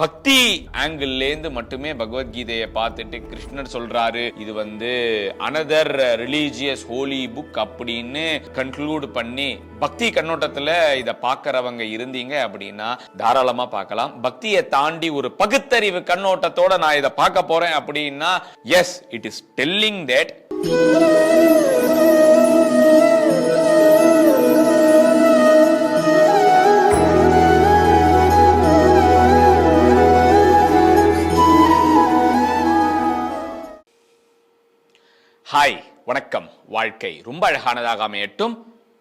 பக்தி ஆங்கிள் மட்டுமே பகவத்கீதையை பார்த்துட்டு கிருஷ்ணர் சொல்றாரு இது அனதர் ரிலீஜியஸ் ஹோலி புக் அப்படின்னு கன்க்ளூட் பண்ணி பக்தி கண்ணோட்டத்துல இத பாக்குறவங்க இருந்தீங்க அப்படின்னா தாராளமா பார்க்கலாம். பக்தியை தாண்டி ஒரு பகுத்தறிவு கண்ணோட்டத்தோட நான் இதை பார்க்க போறேன் அப்படின்னா yes, it is telling that hi, வணக்கம். வாழ்க்கை ரொம்ப அழகானதாக அமையட்டும்.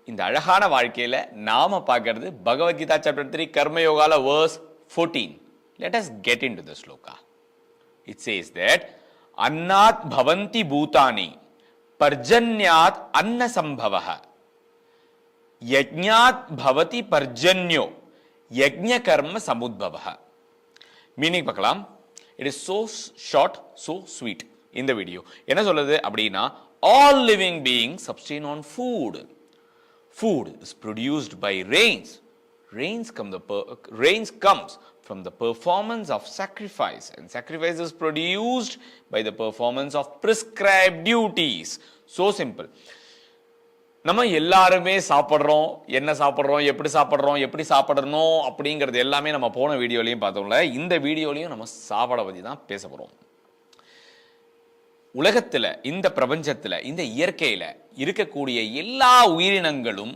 இந்த அழகான வாழ்க்கையில நாம பார்க்கிறது Bhagavad Gita chapter 3 கர்மயோகால verse 14. Let us get into the sloka. It says that annat bhavanti bhutani parjanyat anna sambhavah yajñat bhavati parjanyo yajña karma samudbhavah. Meaning பார்க்கலாம். It is so short, so sweet. இந்த வீடியோ என்ன சொல்லுது அப்படின்னா, all living beings sustain on food. Food is produced by rains. Rains comes from the performance of sacrifice, and sacrifice is produced by the performance of prescribed duties. So simple. நம்ம எல்லாருமே சாப்பிட்றோம், என்ன சாப்பிட்றோம், எப்படி சாப்பிடணும் அப்படிங்கிறது எல்லாமே நம்ம போன வீடியோலையும் பார்த்தோம்ல. இந்த வீடியோலையும் நம்ம சாப்பாடை பற்றி தான் பேச போகிறோம். உலகத்துல, இந்த பிரபஞ்சத்துல, இந்த இயற்கையில இருக்கக்கூடிய எல்லா உயிரினங்களும்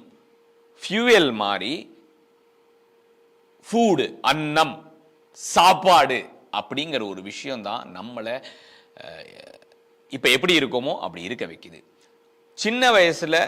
ஃபியூயல் மாதிரி ஃபுட், அன்னம், சாப்பாடு அப்படிங்கிற ஒரு விஷயம் தான் நம்மளை இப்ப எப்படி இருக்கோமோ அப்படி இருக்க வைக்குது. சின்ன வயசுல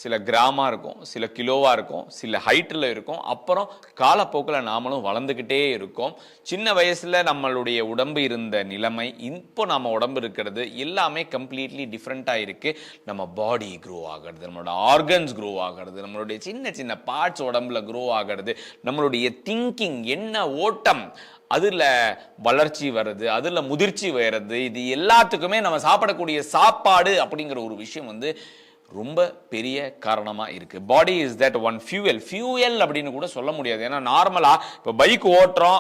சில கிராமா இருக்கும், சில கிலோவா இருக்கும், சில ஹைட்டில் இருக்கும். அப்புறம் காலப்போக்கில் நாமளும் வளர்ந்துக்கிட்டே இருக்கோம். சின்ன வயசுல நம்மளுடைய உடம்பு இருந்த நிலைமை, இப்போ நம்ம உடம்பு இருக்கிறது எல்லாமே கம்ப்ளீட்லி டிஃப்ரெண்ட்டாக இருக்கு. நம்ம பாடி க்ரோ ஆகிறது, நம்மளோட ஆர்கன்ஸ் க்ரோ ஆகிறது, நம்மளுடைய சின்ன சின்ன பார்ட்ஸ் உடம்புல க்ரோ ஆகிறது, நம்மளுடைய திங்கிங், என்ன ஓட்டம், அதுல வளர்ச்சி வருது, அதுல முதிர்ச்சி வருது. இது எல்லாத்துக்குமே நம்ம சாப்பிடக்கூடிய சாப்பாடு அப்படிங்கிற ஒரு விஷயம் ரொம்ப பெரிய காரணமா இருக்கு. Body is that one fuel அப்படின்னு கூட சொல்ல முடியாது. ஏன்னா நார்மலா இப்ப பைக் ஓட்டுறோம்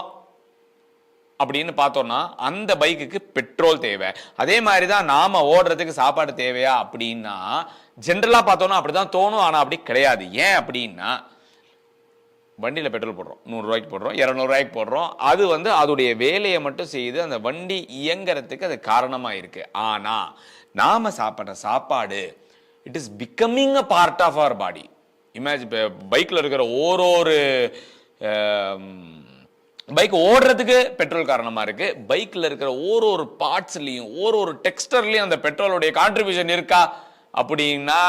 அப்படின்னு பார்த்தோம்னா அந்த பைக்குக்கு பெட்ரோல் தேவை. அதே மாதிரிதான் நாம ஓடுறதுக்கு சாப்பாடு தேவையா அப்படின்னா ஜென்ரலா பார்த்தோம்னா அப்படிதான் தோணும். ஆனா அப்படி கிடையாது. ஏன் அப்படின்னா வண்டியில பெட்ரோல் போடுறோம், 100 ரூபாய்க்கு போடுறோம், 200 ரூபாய்க்கு போடுறோம். அது அதோடைய வேலையை மட்டும் செய்து அந்த வண்டி இயங்குறதுக்கு அது காரணமா இருக்கு. ஆனா நாம சாப்பிட்ற சாப்பாடு, it is becoming a part of our body. Imagine பைக்ல இருக்கிற ஒரு பைக் ஓடுறதுக்கு பெட்ரோல் காரணமா இருக்கு. பைக்ல இருக்கிற ஒரு பார்ட்ஸ்லயும் ஒரு டெக்ஸ்டர்லயும் அந்த பெட்ரோலுடைய கான்ட்ரிபியூஷன் இருக்கா அப்படின்னா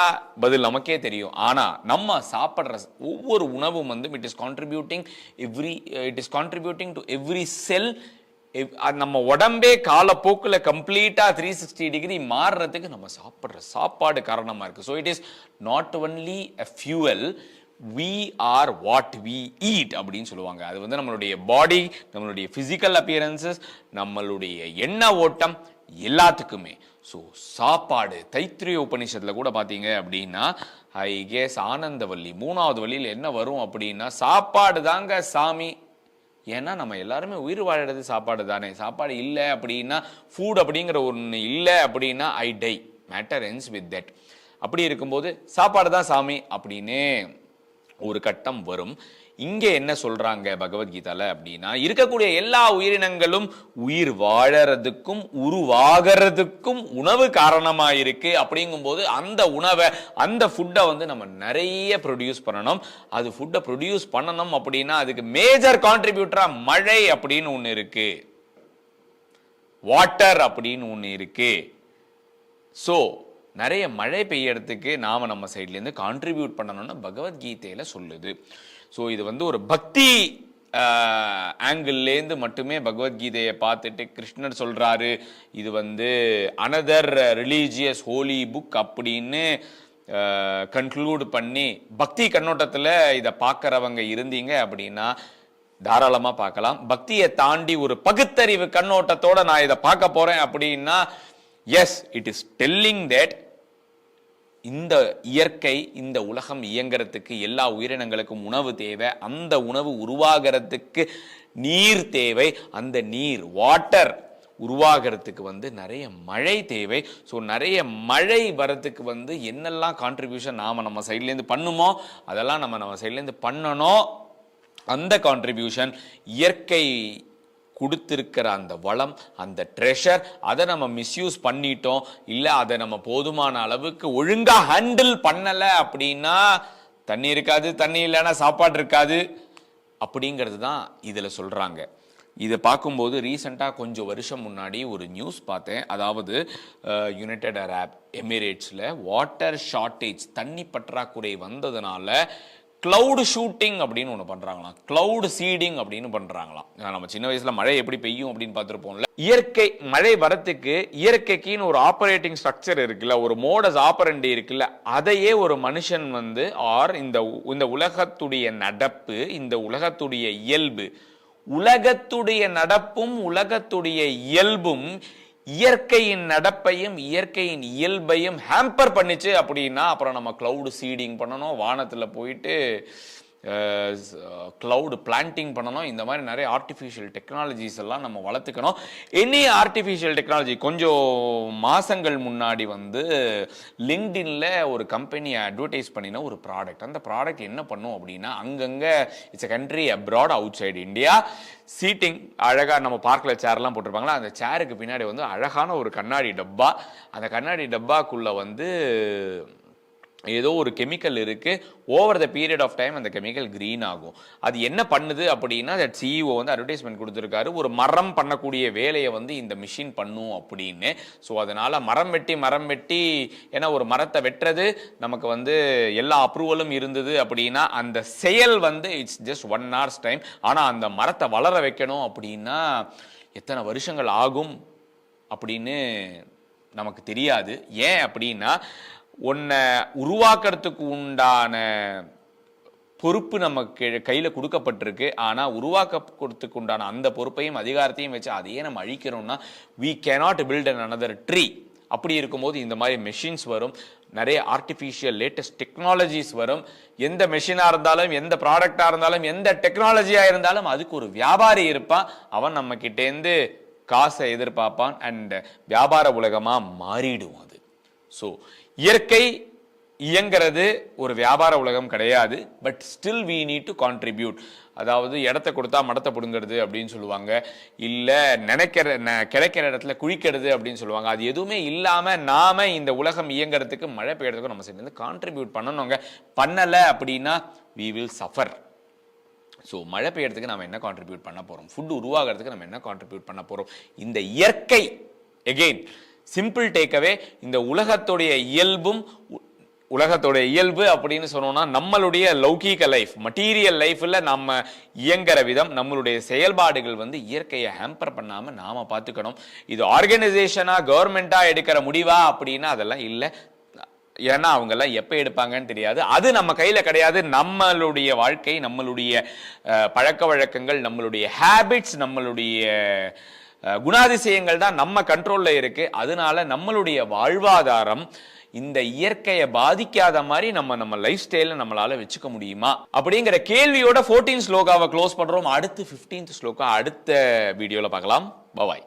பதில் நமக்கே தெரியும். ஆனா நம்ம சாப்பிடுற ஒவ்வொரு உணவும் it is contributing to every cell. நம்ம உடம்பே காலப்போக்கில் கம்ப்ளீட்டா 360 டிகிரி மாறுறதுக்கு நம்ம சாப்பிடுற சாப்பாடு காரணமா இருக்கு. So it is not only a fuel, we are what we eat அப்படின்னு சொல்லுவாங்க. அது நம்மளுடைய பாடி, நம்மளுடைய பிசிக்கல் அப்பியரன்சஸ், நம்மளுடைய எண்ண ஓட்டம் எல்லாத்துக்குமே. ஸோ சாப்பாடு, தைத்திரிய உபநிஷத்துல கூட பார்த்தீங்க அப்படின்னா ஐ கேஸ் ஆனந்தவல்லி 3வது வள்ளியில் என்ன வரும் அப்படின்னா, சாப்பாடு தாங்க சாமி. ஏன்னா நம்ம எல்லாருமே உயிர் வாழறது சாப்பாடு தானே. சாப்பாடு இல்லை அப்படின்னா, ஃபுட் அப்படிங்கிற ஒன்று இல்லை அப்படின்னா I die, matter ends with that. அப்படி இருக்கும்போது சாப்பாடு தான் சாமி அப்படின்னு ஒரு கட்டம் வரும். இங்க என்ன சொல்றாங்க பகவத்கீதால அப்படின்னா, இருக்கக்கூடிய எல்லா உயிரினங்களும் உயிர் வாழறதுக்கும் உருவாகிறதுக்கும் உணவு காரணமா இருக்கு. அப்படிங்கும்போது அந்த உணவை, அந்த ஃபுட்டை நம்ம நிறைய ப்ரொடியூஸ் பண்ணணும். அது ஃபுட்டை ப்ரொடியூஸ் பண்ணணும் அப்படின்னா அதுக்கு மேஜர் கான்ட்ரிபியூட்டரா மழை அப்படின்னு ஒண்ணு இருக்கு, வாட்டர் அப்படின்னு ஒண்ணு இருக்கு. ஸோ நிறைய மழை பெய்யறதுக்கு நாம நம்ம சைட்ல இருந்து கான்ட்ரிபியூட் பண்ணணும்னு பகவத்கீதையில சொல்லுது. ஸோ இது ஒரு பக்தி ஆங்கிள் மட்டுமே பகவத்கீதையை பார்த்துட்டு கிருஷ்ணர் சொல்றாரு இது அனதர் ரிலீஜியஸ் ஹோலி புக் அப்படின்னு கன்க்ளூட் பண்ணி பக்தி கண்ணோட்டத்துல இதை பார்க்கறவங்க இருந்தீங்க அப்படின்னா தாராளமா பார்க்கலாம். பக்தியை தாண்டி ஒரு பகுத்தறிவு கண்ணோட்டத்தோட நான் இதை பார்க்க போறேன் அப்படின்னா yes, it is telling that இந்த இயற்கை, இந்த உலகம் இயங்குறதுக்கு எல்லா உயிரினங்களுக்கும் உணவு தேவை. அந்த உணவு உருவாகிறதுக்கு நீர் தேவை. அந்த நீர் வாட்டர் உருவாகிறதுக்கு வந்து நிறைய மழை தேவை. ஸோ நிறைய மழை வரத்துக்கு வந்து என்னெல்லாம் கான்ட்ரிபியூஷன் நம்ம சைட்லேருந்து பண்ணுமோ அதெல்லாம் நம்ம சைட்லேருந்து பண்ணணும். அந்த கான்ட்ரிபியூஷன் இயற்கை கொடுத்திருக்கிற அந்த வளம், அந்த ட்ரெஷர், அதை நம்ம மிஸ்யூஸ் பண்ணிட்டோம், இல்லை அதை நம்ம போதுமான அளவுக்கு ஒழுங்கா ஹேண்டில் பண்ணலை அப்படின்னா தண்ணி இருக்காது, தண்ணி இல்லைன்னா சாப்பாடு இருக்காது அப்படிங்கிறது தான் இதில் சொல்கிறாங்க. இதை பார்க்கும்போது ரீசெண்டாக கொஞ்சம் வருஷம் முன்னாடி ஒரு நியூஸ் பார்த்தேன். அதாவது யுனைடெட் அரப் எமிரேட்ஸில் வாட்டர் ஷார்ட்டேஜ், தண்ணி பற்றாக்குறை வந்ததுனால கிளவுட் ஷூட்டிங் அப்படின்னு ஒன்று பண்ணுறாங்களாம், கிளவுட் சீடிங் அப்படின்னு பண்ணுறாங்களாம். நம்ம சின்ன வயசில் மழை எப்படி பெய்யும் அப்படின்னு பார்த்துருப்போம்ல. இயற்கை மழை வரத்துக்கு இயற்கைக்குன்னு ஒரு ஆப்ரேட்டிங் ஸ்ட்ரக்சர் இருக்குல்ல, ஒரு மோடஸ் ஆப்பரண்டி இருக்குல்ல, அதையே ஒரு மனுஷன் வந்து இந்த உலகத்துடைய நடப்பு, இந்த உலகத்துடைய இயல்பு, உலகத்துடைய நடப்பும் உலகத்துடைய இயல்பும் இயற்கையின் நடப்பையும் இயற்கையின் இயல்பையும் ஹேம்பர் பண்ணிச்சு அப்படின்னா அப்புறம் நம்ம கிளவுட் சீடிங் பண்ணணும், வானத்தில் போயிட்டு கிளவுட் பிளான்டிங் பண்ணணும். இந்த மாதிரி நிறைய ஆர்டிஃபிஷியல் டெக்னாலஜிஸ் எல்லாம் நம்ம வளர்த்துக்கணும். Any artificial technology. கொஞ்சம் மாசங்கள் முன்னாடி வந்து லிங்க்டின்ல ஒரு கம்பெனி அட்வர்டைஸ் பண்ணின ஒரு ப்ராடக்ட். அந்த ப்ராடக்ட் என்ன பண்ணும் அப்படின்னா, அங்கங்கே it's a country abroad outside India, சீட்டிங் அழகாக நம்ம பார்க்கில் சேர்லாம் போட்டிருப்பாங்களா, அந்த சேருக்கு பின்னாடி வந்து அழகான ஒரு கண்ணாடி டப்பா. அந்த கண்ணாடி டப்பாக்குள்ள வந்து ஏதோ ஒரு கெமிக்கல் இருக்கு. Over the period of time அந்த கெமிக்கல் கிரீன் ஆகும். அது என்ன பண்ணுது அப்படின்னா, தட் சிஇஓ வந்து அட்வர்டைஸ்மெண்ட் கொடுத்துருக்காரு, ஒரு மரம் பண்ணக்கூடிய வேலையை வந்து இந்த மிஷின் பண்ணும் அப்படின்னு. ஸோ அதனால மரம் வெட்டி ஏன்னா ஒரு மரத்தை வெட்டுறது நமக்கு வந்து எல்லா அப்ரூவலும் இருந்தது அப்படின்னா அந்த செயல் வந்து இட்ஸ் ஜஸ்ட் 1 hour's டைம். ஆனால் அந்த மரத்தை வளர வைக்கணும் அப்படின்னா எத்தனை வருஷங்கள் ஆகும் அப்படின்னு நமக்கு தெரியாது. ஏன் அப்படின்னா, ஒன்றை உருவாக்குறதுக்கு உண்டான பொறுப்பு நமக்கு கையில் கொடுக்கப்பட்டிருக்கு. ஆனால் உருவாக்கறதுக்கு உண்டான அந்த பொறுப்பையும் அதிகாரத்தையும் வச்சு அதையே நம்ம அழிக்கிறோம்னா we cannot build another tree. அப்படி இருக்கும்போது இந்த மாதிரி மெஷின்ஸ் வரும், நிறைய ஆர்டிஃபிஷியல் லேட்டஸ்ட் டெக்னாலஜிஸ் வரும். எந்த மெஷினாக இருந்தாலும், எந்த ப்ராடக்டாக இருந்தாலும், எந்த டெக்னாலஜியாக இருந்தாலும் அதுக்கு ஒரு வியாபாரி இருப்பான். அவன் நம்ம கிட்டேருந்து காசை எதிர்பார்ப்பான் அண்ட் வியாபார உலகமாக மாறிடும் அது. ஸோ இயற்கை இயங்கிறது ஒரு வியாபார உலகம் கிடையாது. But still we need to contribute. அதாவது இடத்த கொடுத்தா மடத்தை பிடுங்கிறது அப்படின்னு சொல்லுவாங்க, இல்லை கிடைக்கிற இடத்துல குழிக்கிறது அப்படின்னு சொல்லுவாங்க. அது எதுவுமே இல்லாமல் நாம இந்த உலகம் இயங்கிறதுக்கு, மழை பெய்யறதுக்கும் நம்ம சேர்ந்து கான்ட்ரிபியூட் பண்ணணுங்க. பண்ணலை அப்படின்னா வி வில் சஃபர். ஸோ மழை பெய்யறதுக்கு நம்ம என்ன கான்ட்ரிபியூட் பண்ண போகிறோம், ஃபுட் உருவாகிறதுக்கு நம்ம என்ன கான்ட்ரிபியூட் பண்ண போகிறோம். இந்த இயற்கை எகெயின் சிம்பிள் டேக்அவே, இந்த உலகத்துடைய இயல்பு அப்படின்னு சொன்னோம்னா நம்மளுடைய லௌகீக லைஃப், மட்டீரியல் லைஃப்ல நம்ம இயங்குற விதம், நம்மளுடைய செயல்பாடுகள் வந்து இயற்கையை ஹேம்பர் பண்ணாம நாம பார்த்துக்கணும். இது ஆர்கனைசேஷனா கவர்மெண்டா எடுக்கிற முடிவா அப்படின்னா அதெல்லாம் இல்லை. ஏன்னா அவங்க எல்லாம் எப்ப எடுப்பாங்கன்னு தெரியாது. அது நம்ம கையில கிடையாது. நம்மளுடைய வாழ்க்கை, நம்மளுடைய பழக்க வழக்கங்கள், நம்மளுடைய ஹேபிட்ஸ், நம்மளுடைய குணாதிசயங்கள் தான் நம்ம கண்ட்ரோல்ல இருக்கு. அதனால நம்மளுடைய வாழ்வாதாரம் இந்த இயற்கையை பாதிக்காத மாதிரி நம்ம லைஃப் ஸ்டைல நம்மளால வச்சுக்க முடியுமா அப்படிங்கிற கேள்வியோட 14th ஸ்லோகாவை க்ளோஸ் பண்றோம். அடுத்து 15th ஸ்லோகா அடுத்த வீடியோல பார்க்கலாம். பாய்.